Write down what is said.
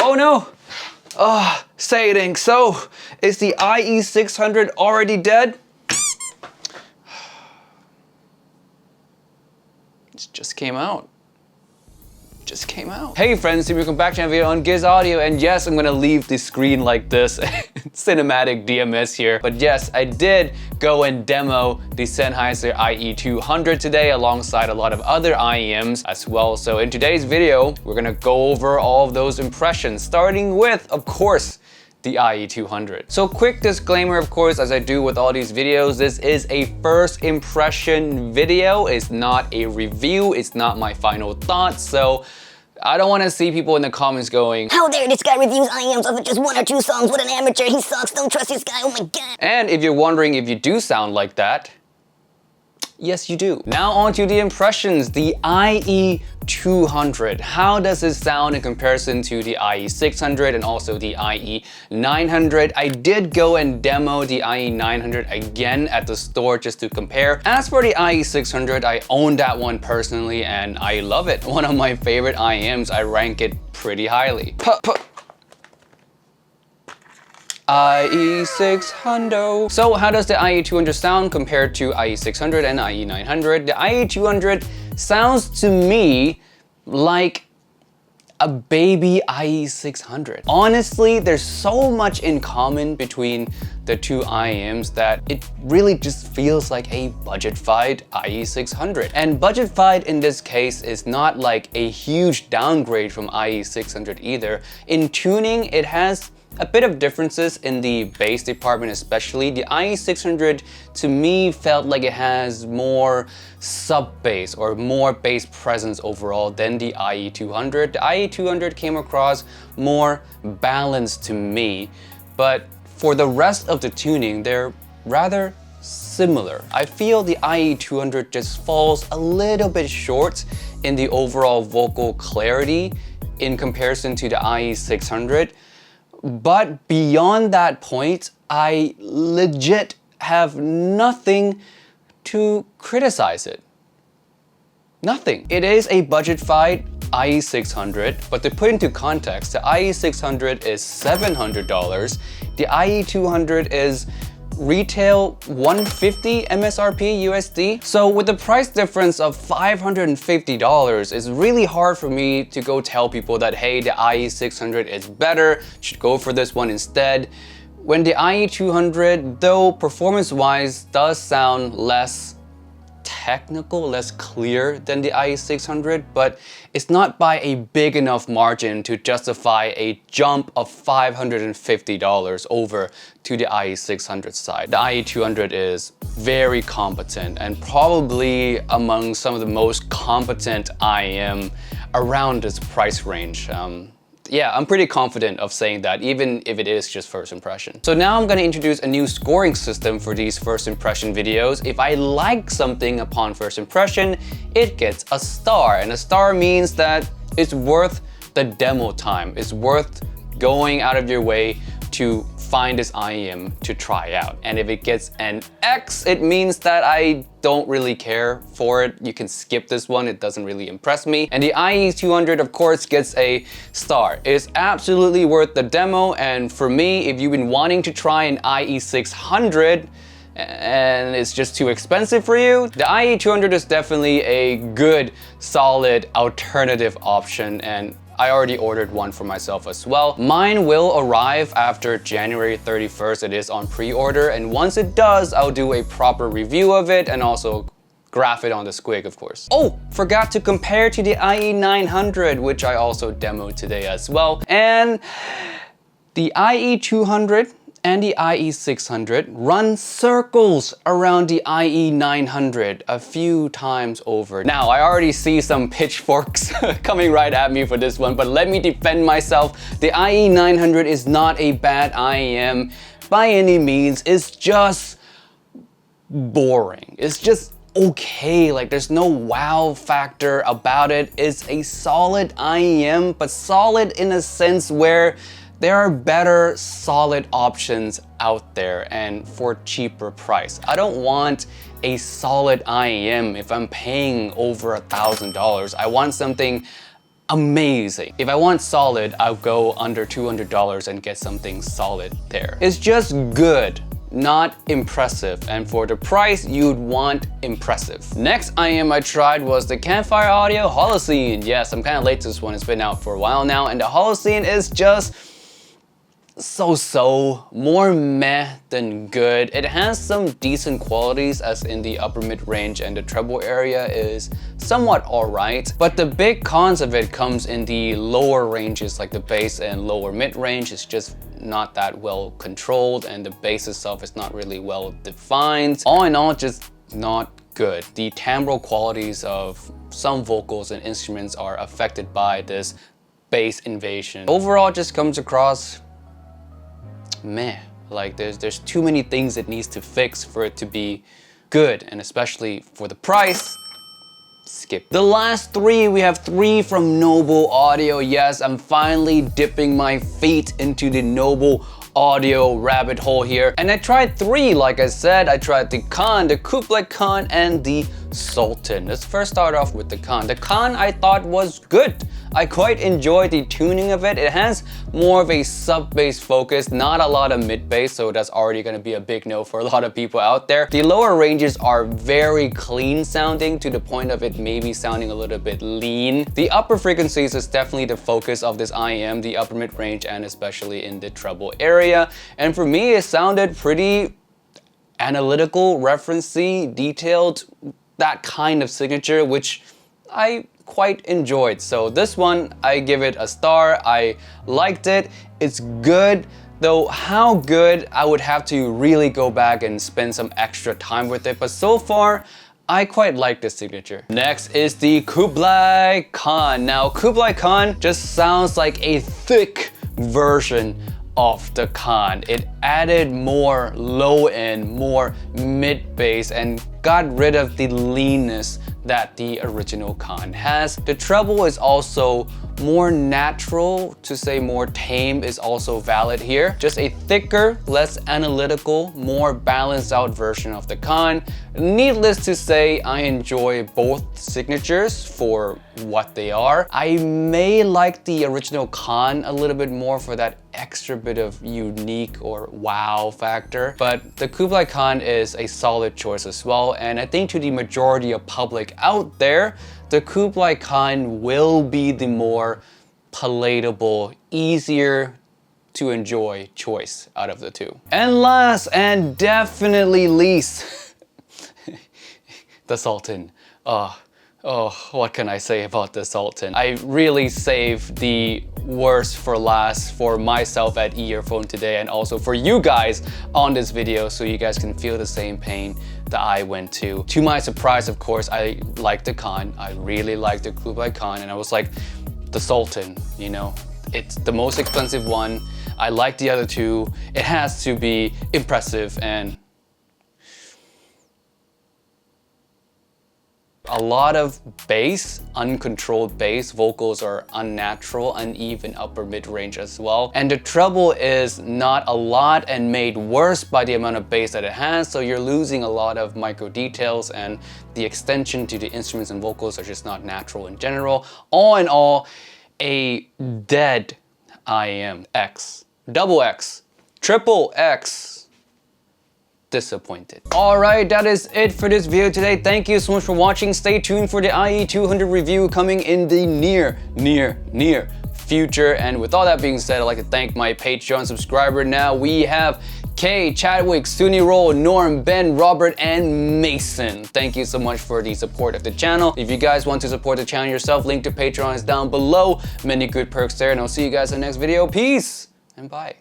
Oh no! Saying, so is the IE600 already dead? It just came out. Hey friends, welcome back to another video on Giz Audio, and yes, I'm gonna leave the screen like this, cinematic DMS here. But yes, I did go and demo the Sennheiser IE200 today alongside a lot of other IEMs as well. So in today's video, we're gonna go over all of those impressions, starting with, of course, the IE200. So quick disclaimer, of course, as I do with all these videos, this is a first impression video. It's not a review, it's not my final thoughts. So I don't want to see people in the comments going, "How dare this guy reviews IEMs of just 1 or 2 songs, what an amateur, he sucks, don't trust this guy, oh my god." And if you're wondering if you do sound like that, yes, you do. Now on to the impressions, the IE200. How does it sound in comparison to the IE600 and also the IE900? I did go and demo the IE900 again at the store just to compare. As for the IE600, I own that one personally and I love it. One of my favorite IEMs, I rank it pretty highly. IE600. So how does the IE200 sound compared to IE600 and IE900? The IE200 sounds to me like a baby IE600. Honestly, there's so much in common between the two IEMs that it really just feels like a budget-fied IE600. And budget-fied in this case is not like a huge downgrade from IE600 either. In tuning, it has a bit of differences in the bass department especially. The IE600 to me felt like it has more sub-bass or more bass presence overall than the IE200. The IE200 came across more balanced to me, but for the rest of the tuning, they're rather similar. I feel the IE200 just falls a little bit short in the overall vocal clarity in comparison to the IE600. But beyond that point, I legit have nothing to criticize it. Nothing. It is a budget-fied IE600, but to put into context, the IE600 is $700. The IE200 is retail $150 MSRP USD. So with the price difference of $550, it's really hard for me to go tell people that, hey, the IE600 is better, should go for this one instead. When the IE200, though performance-wise, does sound less technical, less clear than the IE600, but it's not by a big enough margin to justify a jump of $550 over to the IE600 side. The IE200 is very competent and probably among some of the most competent IEM around this price range. Yeah, I'm pretty confident of saying that, even if it is just first impression. So now I'm gonna introduce a new scoring system for these first impression videos. If I like something upon first impression, it gets a star. And a star means that it's worth the demo time. It's worth going out of your way to find this IEM to try out. And if it gets an X, it means that I don't really care for it. You can skip this one, it doesn't really impress me. And the IE200, of course, gets a star. It's absolutely worth the demo, and for me, if you've been wanting to try an IE600 and it's just too expensive for you, the IE200 is definitely a good, solid alternative option, and I already ordered one for myself as well. Mine will arrive after January 31st. It is on pre-order, and once it does, I'll do a proper review of it and also graph it on the Squig, of course. Oh, forgot to compare to the IE900, which I also demoed today as well. And the IE200 and the IE600 run circles around the IE900 a few times over. Now, I already see some pitchforks coming right at me for this one, but let me defend myself. The IE900 is not a bad IEM by any means. It's just boring. It's just okay. Like, there's no wow factor about it. It's a solid IEM, but solid in a sense where there are better solid options out there and for cheaper price. I don't want a solid IEM if I'm paying over $1,000. I want something amazing. If I want solid, I'll go under $200 and get something solid there. It's just good, not impressive, and for the price you'd want impressive. Next IEM I tried was the Campfire Audio Holocene. Yes, I'm kind of late to this one. It's been out for a while now, and the Holocene is just so, more meh than good. It has some decent qualities, as in the upper mid-range and the treble area is somewhat alright, but the big cons of it comes in the lower ranges, like the bass and lower mid-range. It's just not that well controlled, and the bass itself is not really well defined. All in all, just not good. The timbral qualities of some vocals and instruments are affected by this bass invasion. Overall, just comes across meh. Like there's too many things it needs to fix for it to be good, and especially for the price, skip. The last three, we have three from Nobal Audio. Yes, I'm finally dipping my feet into the Nobal Audio rabbit hole here, and I tried three. Like I said, I tried the Khan, the Kublai Khan, and the Sultan. Let's first start off with the Khan. The Khan I thought was good. I quite enjoyed the tuning of it. It has more of a sub-bass focus, not a lot of mid-bass, so that's already gonna be a big no for a lot of people out there. The lower ranges are very clean sounding, to the point of it maybe sounding a little bit lean. The upper frequencies is definitely the focus of this IEM, the upper mid-range, and especially in the treble area. And for me, it sounded pretty analytical, referencey, detailed, that kind of signature, which I quite enjoyed. So this one, I give it a star. I liked it. It's good, though how good, I would have to really go back and spend some extra time with it. But so far, I quite like this signature. Next is the Kublai Khan. Now, Kublai Khan just sounds like a thick version of the Khan. It added more low end, more mid bass, and got rid of the leanness that the original Khan has. The treble is also more natural, to say more tame is also valid here. Just a thicker, less analytical, more balanced out version of the Khan. Needless to say, I enjoy both signatures for what they are. I may like the original Khan a little bit more for that extra bit of unique or wow factor, but the Kublai Khan is a solid choice as well, and I think to the majority of public out there, the Kublai Khan will be the more palatable, easier to enjoy choice out of the two. And last and definitely least, the Sultan. Oh, what can I say about the Sultan? I really saved the worst for last for myself at earphone today, and also for you guys on this video, so you guys can feel the same pain that I went to. To my surprise, of course, I liked the Khan. I really liked the Kublai Khan, and I was like, the Sultan, you know, it's the most expensive one. I like the other two. It has to be impressive, and a lot of bass, uncontrolled bass, vocals are unnatural, uneven upper mid-range as well. And the treble is not a lot and made worse by the amount of bass that it has, so you're losing a lot of micro details, and the extension to the instruments and vocals are just not natural in general. All in all, a dead IEM. X, double X, triple X. Disappointed. Alright, that is it for this video today. Thank you so much for watching. Stay tuned for the IE200 review coming in the near future. And with all that being said, I'd like to thank my Patreon subscriber. Now we have Kay, Chadwick, Suni Roll, Norm, Ben, Robert, and Mason. Thank you so much for the support of the channel. If you guys want to support the channel yourself, link to Patreon is down below. Many good perks there, and I'll see you guys in the next video. Peace and bye.